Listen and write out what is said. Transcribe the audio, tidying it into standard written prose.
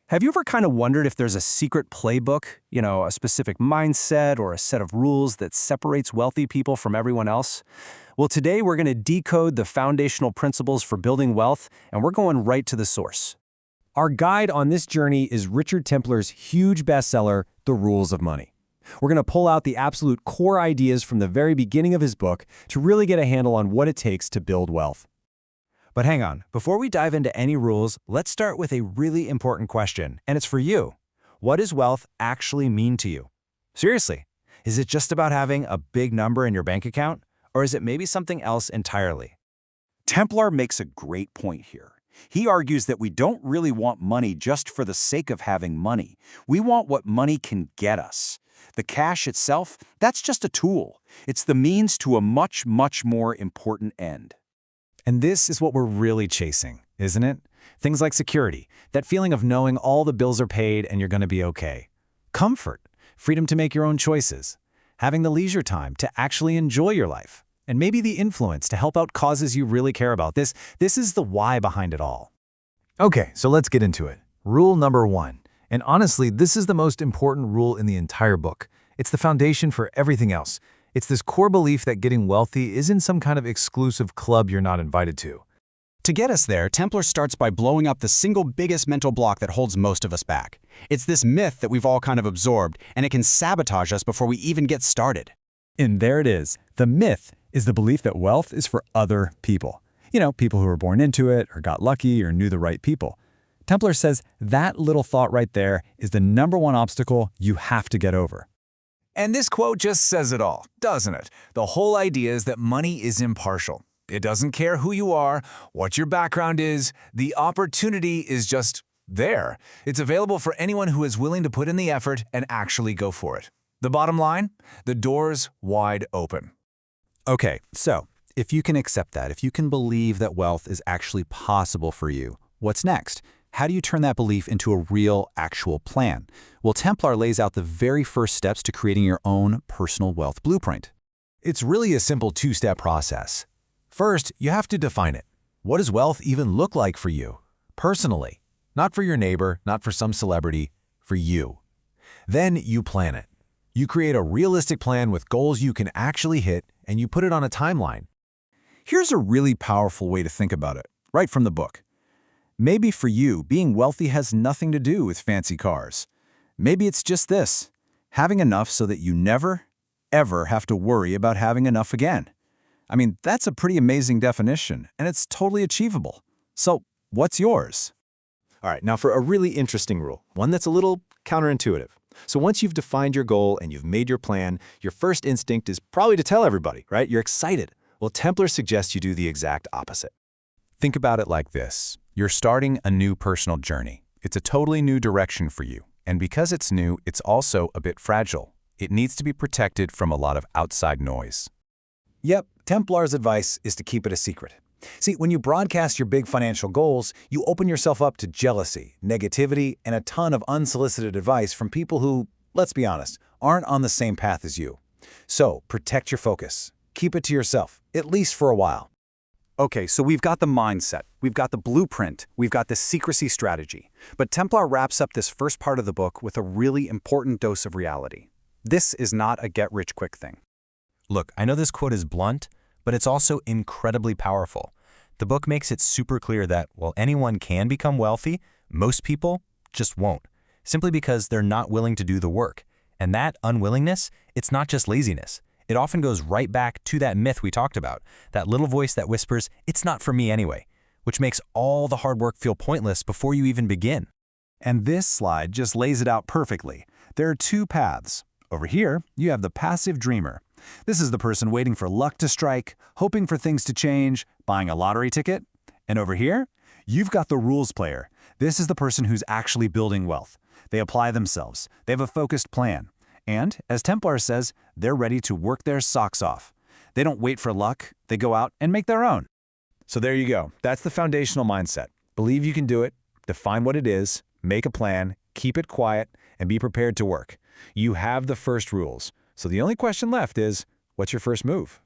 Have you ever kind of wondered if there's a secret playbook, a specific mindset or a set of rules that separates wealthy people from everyone else? Well, today we're going to decode the foundational principles for building wealth, and we're going right to the source. Our guide on this journey is Richard Templer's huge bestseller, The Rules of Money. We're going to pull out the absolute core ideas from the very beginning of his book to really get a handle on what it takes to build wealth. But hang on, before we dive into any rules, let's start with a really important question, and it's for you. What does wealth actually mean to you? Seriously, is it just about having a big number in your bank account, or is it maybe something else entirely? Templer makes a great point here. He argues that we don't really want money just for the sake of having money. We want what money can get us. The cash itself, that's just a tool. It's the means to a much, much more important end. And this is what we're really chasing, isn't it? Things like security, that feeling of knowing all the bills are paid and you're going to be okay. Comfort, freedom to make your own choices. Having the leisure time to actually enjoy your life. And maybe the influence to help out causes you really care about. This is the why behind it all. Okay, so let's get into it. Rule number 1. And honestly, this is the most important rule in the entire book. It's the foundation for everything else. It's this core belief that getting wealthy isn't some kind of exclusive club you're not invited to. To get us there, Templer starts by blowing up the single biggest mental block that holds most of us back. It's this myth that we've all kind of absorbed, and it can sabotage us before we even get started. And there it is. The myth is the belief that wealth is for other people. People who were born into it, or got lucky, or knew the right people. Templer says that little thought right there is the #1 obstacle you have to get over. And this quote just says it all, doesn't it? The whole idea is that money is impartial. It doesn't care who you are, what your background is, the opportunity is just there. It's available for anyone who is willing to put in the effort and actually go for it. The bottom line? The door's wide open. Okay, so if you can accept that, if you can believe that wealth is actually possible for you, what's next? How do you turn that belief into a real, actual plan? Well, Templer lays out the very first steps to creating your own personal wealth blueprint. It's really a simple 2-step process. First, you have to define it. What does wealth even look like for you? Personally. Not for your neighbor, not for some celebrity, for you. Then you plan it. You create a realistic plan with goals you can actually hit, and you put it on a timeline. Here's a really powerful way to think about it, right from the book. Maybe for you, being wealthy has nothing to do with fancy cars. Maybe it's just this, having enough so that you never, ever have to worry about having enough again. I mean, that's a pretty amazing definition, and it's totally achievable. So, what's yours? All right, now for a really interesting rule, one that's a little counterintuitive. So once you've defined your goal and you've made your plan, your first instinct is probably to tell everybody, right? You're excited. Well, Templer suggests you do the exact opposite. Think about it like this. You're starting a new personal journey. It's a totally new direction for you. And because it's new, it's also a bit fragile. It needs to be protected from a lot of outside noise. Yep, Templer's advice is to keep it a secret. See, when you broadcast your big financial goals, you open yourself up to jealousy, negativity, and a ton of unsolicited advice from people who, let's be honest, aren't on the same path as you. So, protect your focus. Keep it to yourself, at least for a while. Okay, so we've got the mindset, we've got the blueprint, we've got the secrecy strategy. But Templer wraps up this first part of the book with a really important dose of reality. This is not a get-rich-quick thing. Look, I know this quote is blunt, but it's also incredibly powerful. The book makes it super clear that while anyone can become wealthy, most people just won't, simply because they're not willing to do the work. And that unwillingness, it's not just laziness. It often goes right back to that myth we talked about, that little voice that whispers, "It's not for me anyway," which makes all the hard work feel pointless before you even begin. And this slide just lays it out perfectly. There are 2 paths. Over here, you have the passive dreamer. This is the person waiting for luck to strike, hoping for things to change, buying a lottery ticket. And over here, you've got the rules player. This is the person who's actually building wealth. They apply themselves. They have a focused plan. And, as Templer says, they're ready to work their socks off. They don't wait for luck. They go out and make their own. So there you go. That's the foundational mindset. Believe you can do it, define what it is, make a plan, keep it quiet, and be prepared to work. You have the first rules. So the only question left is, what's your first move?